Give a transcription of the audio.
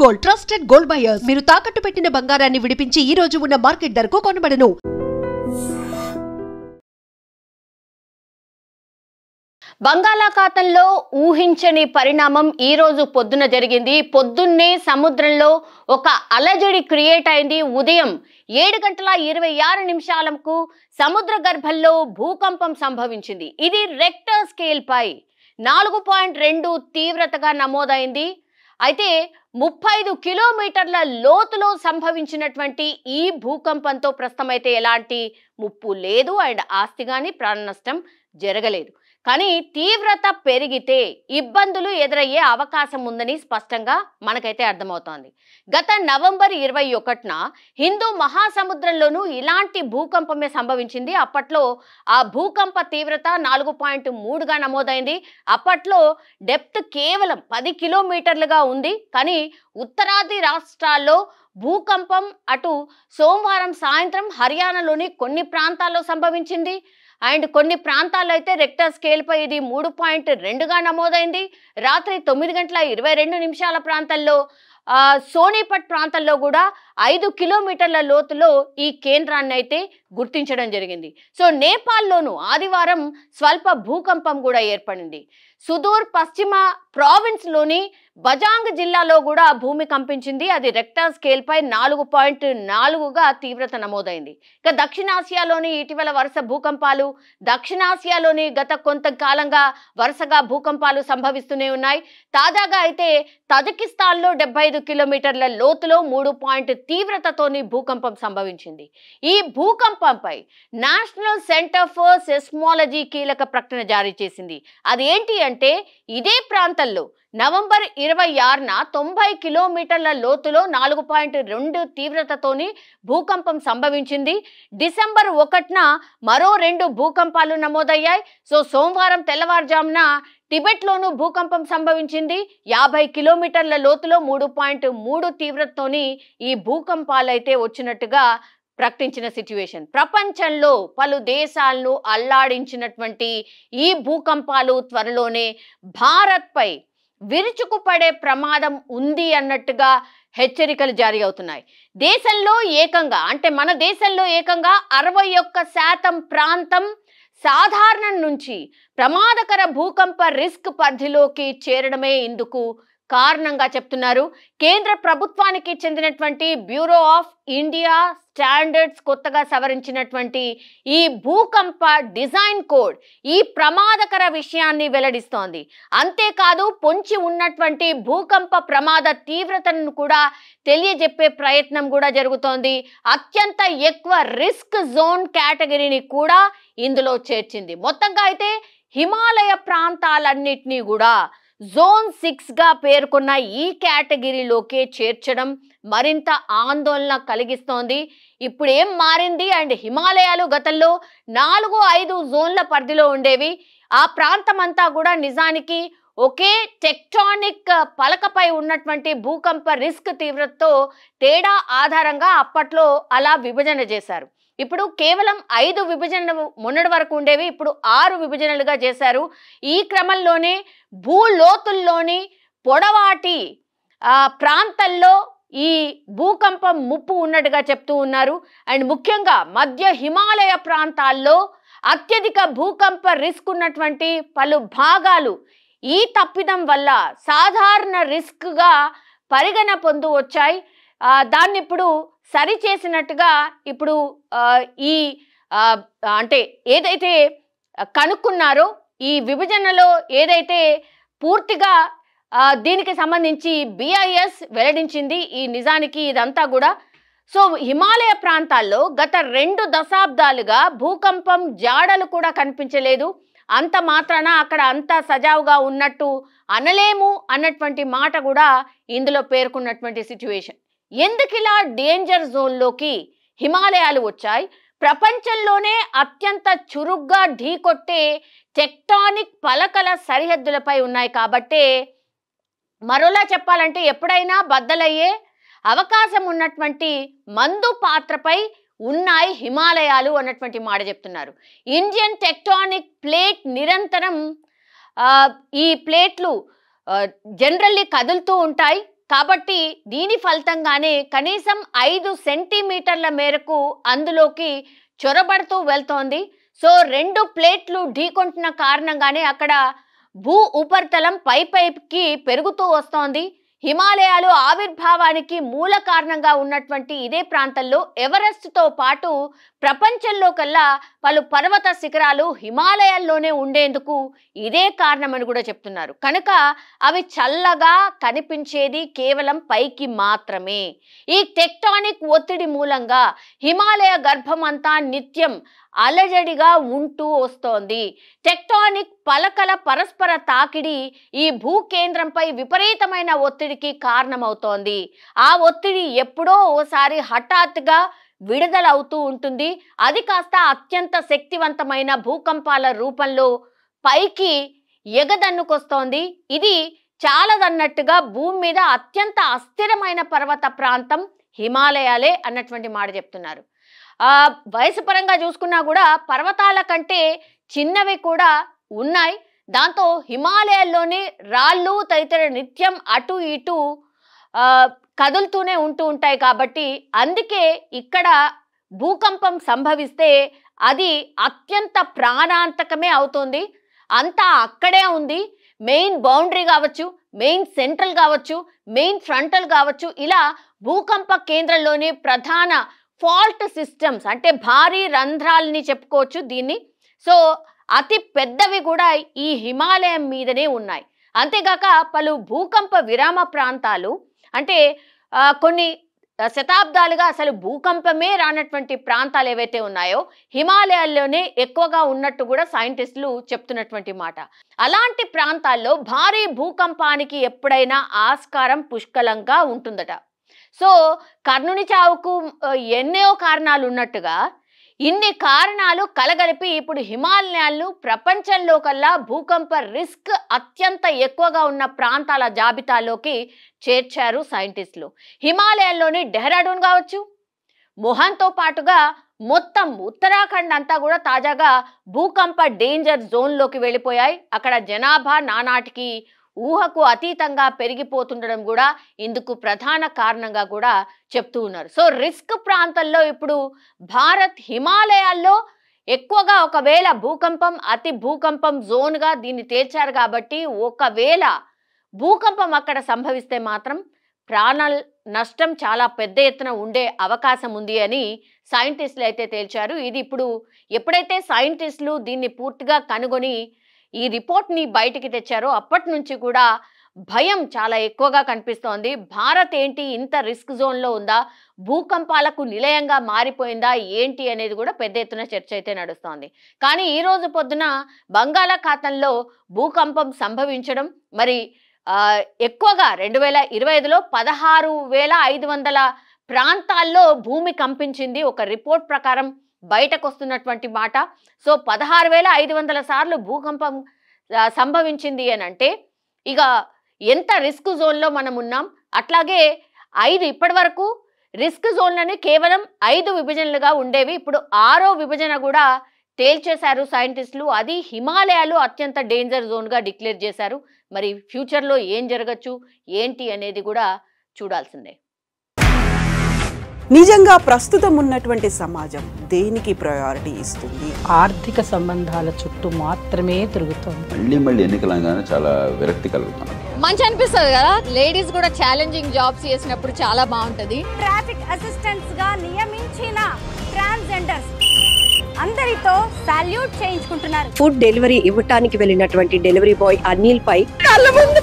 Gold trusted gold buyers మీరు తాకట్టు పెట్టిన బంగారాన్ని విడిపించి ఈ రోజు ఉన్న మార్కెట్ ధరకు కొనబడను. బంగాళాఖాతంలో ఊహించని పరిణామం ఈ రోజు పొద్దున జరిగింది. పొద్దున్నే సముద్రంలో ఒక అలజడి క్రియేట్ అయింది. ఉదయం 7:26 సముద్ర గర్భంలో భూకంపం సంభవించింది. ఇది రెక్టర్ స్కేల్ పై 4.2 తీవ్రతగా నమోదైంది. అయితే 35 కిలోమీటర్ల లోతులో సంభవించినటువంటి ఈ భూకంపంతో ప్రస్తుతమైతే ఎలాంటి ముప్పు లేదు అండ్ ఆస్తి కానీ ప్రాణ నష్టం జరగలేదు. కానీ తీవ్రత పెరిగితే ఇబ్బందులు ఎదురయ్యే అవకాశం ఉందని స్పష్టంగా మనకైతే అర్థమవుతోంది. గత నవంబర్ 21న హిందూ మహాసముద్రంలోనూ ఇలాంటి భూకంపమే సంభవించింది. అప్పట్లో ఆ భూకంప తీవ్రత 4.3గా నమోదైంది. అప్పట్లో డెప్త్ కేవలం 10 కిలోమీటర్లుగా ఉంది. కానీ ఉత్తరాది రాష్ట్రాల్లో భూకంపం అటు సోమవారం సాయంత్రం హర్యానాలోని కొన్ని ప్రాంతాల్లో సంభవించింది. అండ్ కొన్ని ప్రాంతాల్లో అయితే రెక్టర్ స్కేల్ పై ఇది 3.2గా నమోదైంది. రాత్రి 9:22 ప్రాంతంలో సోనిపట్ ప్రాంతంలో కూడా 5 కిలోమీటర్ల లోతులో ఈ కేంద్రాన్ని అయితే గుర్తించడం జరిగింది. సో నేపాల్లోనూ ఆదివారం స్వల్ప భూకంపం కూడా ఏర్పడింది. సుదూర్ పశ్చిమ ప్రావిన్స్లోని బజాంగ్ జిల్లాలో కూడా భూమి కంపించింది. అది రెక్టర్ స్కేల్ పై 4.4గా తీవ్రత నమోదైంది. ఇక దక్షిణాసియాలోని ఇటీవల వరుస భూకంపాలు, దక్షిణాసియాలోని గత కొంతకాలంగా వరుసగా భూకంపాలు సంభవిస్తూనే ఉన్నాయి. తాజాగా అయితే తజకిస్తాన్లో 75 కిలోమీటర్ల లోతులో 3 తీవ్రతతోని భూకంపం సంభవించింది. ఈ భూకంపంపై నేషనల్ సెంటర్ ఫర్ సెస్మాలజీ కీలక ప్రకటన జారీ చేసింది. అదేంటి అంటే ఇదే ప్రాంతంలో నవంబర్ 26న 90 కిలోమీటర్ల లోతులో 4.2 తీవ్రతతోని భూకంపం సంభవించింది. డిసెంబర్ 1న మరో 2 భూకంపాలు నమోదయ్యాయి. సో సోమవారం తెల్లవారుజామున టిబెట్లోనూ భూకంపం సంభవించింది. 50 కిలోమీటర్ల లోతులో 3.3 తీవ్రతతోని ఈ భూకంపాలైతే వచ్చినట్టుగా ప్రకటించిన సిచ్యువేషన్. ప్రపంచంలో పలు దేశాలను అల్లాడించినటువంటి ఈ భూకంపాలు త్వరలోనే భారత్పై విరుచుకుపడే ప్రమాదం ఉంది అన్నట్టుగా హెచ్చరికలు జారీ అవుతున్నాయి. దేశంలో ఏకంగా మన దేశంలో ఏకంగా 61% ప్రాంతం సాధారణం నుంచి ప్రమాదకర భూకంప రిస్క్ పరిధిలోకి చేరడమే ఇందుకు కారణంగా చెప్తున్నారు. కేంద్ర ప్రభుత్వానికి చెందినటువంటి బ్యూరో ఆఫ్ ఇండియా స్టాండర్డ్స్ కొత్తగా సవరించినటువంటి ఈ భూకంప డిజైన్ కోడ్ ఈ ప్రమాదకర విషయాన్ని వెల్లడిస్తోంది. అంతేకాదు పొంచి ఉన్నటువంటి భూకంప ప్రమాద తీవ్రతను కూడా తెలియజెప్పే ప్రయత్నం కూడా జరుగుతోంది. అత్యంత ఎక్కువ రిస్క్ జోన్ కేటగిరీని కూడా ఇందులో చేర్చింది. మొత్తంగా అయితే హిమాలయ ప్రాంతాలన్నిటినీ కూడా జోన్ 6గా పేర్కొన్న ఈ కేటగిరీలోకే చేర్చడం మరింత ఆందోళన కలిగిస్తోంది. ఇప్పుడు ఏం మారింది అండ్ హిమాలయాలు గతంలో 4-5 జోన్ల పరిధిలో ఉండేవి. ఆ ప్రాంతం అంతా కూడా నిజానికి ఒకే టెక్టానిక్ పలకపై ఉన్నటువంటి భూకంప రిస్క్ తీవ్రతతో తేడా ఆధారంగా అప్పట్లో అలా విభజన చేశారు. ఇప్పుడు కేవలం 5 విభజనలు మొన్నటి వరకు ఉండేవి, ఇప్పుడు 6 విభజనలుగా చేశారు. ఈ క్రమంలోనే భూలోతుల్లోని పొడవాటి ప్రాంతాల్లో ఈ భూకంపం ముప్పు ఉన్నట్టుగా చెప్తూ ఉన్నారు. అండ్ ముఖ్యంగా మధ్య హిమాలయ ప్రాంతాల్లో అత్యధిక భూకంప రిస్క్ ఉన్నటువంటి పలు భాగాలు ఈ తప్పిదం వల్ల సాధారణ రిస్క్గా పరిగణ పొందు వచ్చాయి. దాన్ని ఇప్పుడు సరిచేసినట్టుగా ఇప్పుడు ఈ ఏదైతే కనుక్కున్నారో ఈ విభజనలో ఏదైతే పూర్తిగా దీనికి సంబంధించి BIS వెల్లడించింది. ఈ నిజానికి ఇదంతా కూడా సో హిమాలయ ప్రాంతాల్లో గత 2 దశాబ్దాలుగా భూకంపం జాడలు కూడా కనిపించలేదు. అంత మాత్రాన అక్కడ అంతా సజావుగా ఉన్నట్టు అనలేము అన్నటువంటి మాట కూడా ఇందులో పేర్కొన్నటువంటి సిచ్యువేషన్. ఎందుకు ఇలా డేంజర్ జోన్లోకి హిమాలయాలు వచ్చాయి? ప్రపంచంలోనే అత్యంత చురుగ్గా ఢీకొట్టే టెక్టానిక్ పలకల సరిహద్దులపై ఉన్నాయి కాబట్టే మరోలా చెప్పాలంటే ఎప్పుడైనా బద్దలయ్యే అవకాశం ఉన్నటువంటి మందు పాత్రపై ఉన్నాయి హిమాలయాలు అన్నటువంటి మాట చెప్తున్నారు. ఇండియన్ టెక్టానిక్ ప్లేట్ నిరంతరం ఈ ప్లేట్లు జనరల్లీ కదులుతూ ఉంటాయి. కాబట్టి దీని ఫలితంగానే కనీసం 5 సెంటీమీటర్ల మేరకు అందులోకి చొరబడుతూ వెళ్తోంది. సో 2 ప్లేట్లు ఢీకొంటున్న కారణంగానే అక్కడ భూ ఉపరితలం పైకి పెరుగుతూ వస్తోంది. హిమాలయాలు ఆవిర్భావానికి మూల కారణంగా ఉన్నటువంటి ఇదే ప్రాంతంలో ఎవరెస్ట్తో పాటు ప్రపంచంలో కల్లా పలు పర్వత శిఖరాలు హిమాలయాల్లోనే ఉండేందుకు ఇదే కారణమని కూడా చెప్తున్నారు. కనుక అవి చల్లగా కనిపించేది కేవలం పైకి మాత్రమే. ఈ టెక్టానిక్ ఒత్తిడి మూలంగా హిమాలయ గర్భం అంతా నిత్యం అలజడిగా ఉంటూ వస్తోంది. టెక్టానిక్ పలకల పరస్పర తాకిడి ఈ భూకేంద్రంపై విపరీతమైన ఒత్తిడికి కారణమవుతోంది. ఆ ఒత్తిడి ఎప్పుడో ఓసారి హఠాత్తుగా విడుదలవుతూ ఉంటుంది. అది కాస్త అత్యంత శక్తివంతమైన భూకంపాల రూపంలో పైకి ఎగదన్నుకొస్తోంది. ఇది చాలదన్నట్టుగా భూమి మీద అత్యంత అస్థిరమైన పర్వత ప్రాంతం హిమాలయాలే అన్నటువంటి మాట చెప్తున్నారు. వయసు పరంగా చూసుకున్నా కూడా పర్వతాల కంటే చిన్నవి కూడా ఉన్నాయి. దాంతో హిమాలయాల్లోని రాళ్ళు తదితర నిత్యం అటు ఇటు కదులుతూనే ఉంటాయి. కాబట్టి అందుకే ఇక్కడ భూకంపం సంభవిస్తే అది అత్యంత ప్రాణాంతకమే అవుతుంది. అంతా అక్కడే ఉంది. మెయిన్ బౌండరీ కావచ్చు, మెయిన్ సెంట్రల్ కావచ్చు, మెయిన్ ఫ్రంటల్ కావచ్చు, ఇలా భూకంప కేంద్రంలోని ప్రధాన ఫాల్ట్ సిస్టమ్స్ అంటే భారీ రంధ్రాలని చెప్పుకోవచ్చు దీన్ని. సో అతి పెద్దవి కూడా ఈ హిమాలయం మీదనే ఉన్నాయి. అంతేగాక పలు భూకంప విరామ ప్రాంతాలు అంటే కొన్ని శతాబ్దాలుగా అసలు భూకంపమే రానటువంటి ప్రాంతాలు ఏవైతే ఉన్నాయో హిమాలయాల్లోనే ఎక్కువగా ఉన్నట్టు కూడా సైంటిస్టులు చెప్తున్నటువంటి మాట. అలాంటి ప్రాంతాల్లో భారీ భూకంపానికి ఎప్పుడైనా ఆస్కారం పుష్కలంగా ఉంటుందట. సో కర్ణుని చావుకు ఎన్నో కారణాలు ఉన్నట్టుగా ఇన్ని కారణాలు కలగలిపి ఇప్పుడు హిమాలయాలను ప్రపంచంలో కల్లా భూకంప రిస్క్ అత్యంత ఎక్కువగా ఉన్న ప్రాంతాల జాబితాలోకి చేర్చారు సైంటిస్టులు. హిమాలయాల్లోని డెహ్రాడూన్ కావచ్చు, మొహన్తో పాటుగా మొత్తం ఉత్తరాఖండ్ అంతా కూడా తాజాగా భూకంప డేంజర్ జోన్లోకి వెళ్ళిపోయాయి. అక్కడ జనాభా నానాటికి ఊహకు అతీతంగా పెరిగిపోతుండడం కూడా ఇందుకు ప్రధాన కారణంగా కూడా చెప్తూ ఉన్నారు. సో రిస్క్ ప్రాంతాల్లో ఇప్పుడు భారత్ హిమాలయాల్లో ఎక్కువగా ఒకవేళ భూకంపం అతి భూకంపం జోన్గా దీన్ని తేల్చారు. కాబట్టి ఒకవేళ భూకంపం అక్కడ సంభవిస్తే మాత్రం ప్రాణాల నష్టం చాలా పెద్ద ఎత్తున ఉండే అవకాశం ఉంది అని సైంటిస్టులు అయితే తేల్చారు. ఇది ఇప్పుడు ఎప్పుడైతే సైంటిస్టులు దీన్ని పూర్తిగా కనుగొని ఈ రిపోర్ట్ని బయటికి తెచ్చారో అప్పటి నుంచి కూడా భయం చాలా ఎక్కువగా కనిపిస్తోంది. భారత్ ఏంటి ఇంత రిస్క్ జోన్లో ఉందా, భూకంపాలకు నిలయంగా మారిపోయిందా ఏంటి అనేది కూడా పెద్ద ఎత్తున చర్చ అయితే నడుస్తోంది. కానీ ఈ రోజు పొద్దున బంగాళాఖాతంలో భూకంపం సంభవించడం మరి ఎక్కువగా 2025లో 16,500 ప్రాంతాల్లో భూమి కంపించింది ఒక రిపోర్ట్ ప్రకారం బయటకు వస్తున్నటువంటి మాట. సో 16,500 సార్లు భూకంపం సంభవించింది అని అంటే ఇక ఎంత రిస్క్ జోన్లో మనం ఉన్నాం. అట్లాగే 5 ఇప్పటి వరకు రిస్క్ జోన్లని కేవలం 5 విభజనలుగా ఉండేవి. ఇప్పుడు 6వ విభజన కూడా తేల్చేశారు సైంటిస్టులు. అది హిమాలయాలు అత్యంత డేంజర్ జోన్గా డిక్లేర్ చేశారు. మరి ఫ్యూచర్లో ఏం జరగచ్చు ఏంటి అనేది కూడా చూడాల్సిందే. నిజంగా ప్రస్తుతం ఉన్నటువంటి సమాజం దేనికి ప్రయారిటీ ఇస్తుంది? ఆర్థిక సంబంధాల చుట్టూ మాత్రమే తిరుగుతుంది. మళ్ళీ ఎన్నికలంగానే చాలా విరక్తి కలుగుతుంది. మంచి అనిపిస్తుంది కదా, లేడీస్ కూడా ఛాలెంజింగ్ జాబ్స్ చేసినప్పుడు చాలా బాగుంటది. ట్రాఫిక్ అసిస్టెంట్స్ గా నియమించిన ట్రాన్స్జెండర్స్ అందరితో సాల్యూట్ చేయించుకుంటున్నారు. ఫుడ్ డెలివరీ ఇవ్వటానికి వెళ్ళినటువంటి డెలివరీ బాయ్ అనిల్ పై కళ్ళ ముందు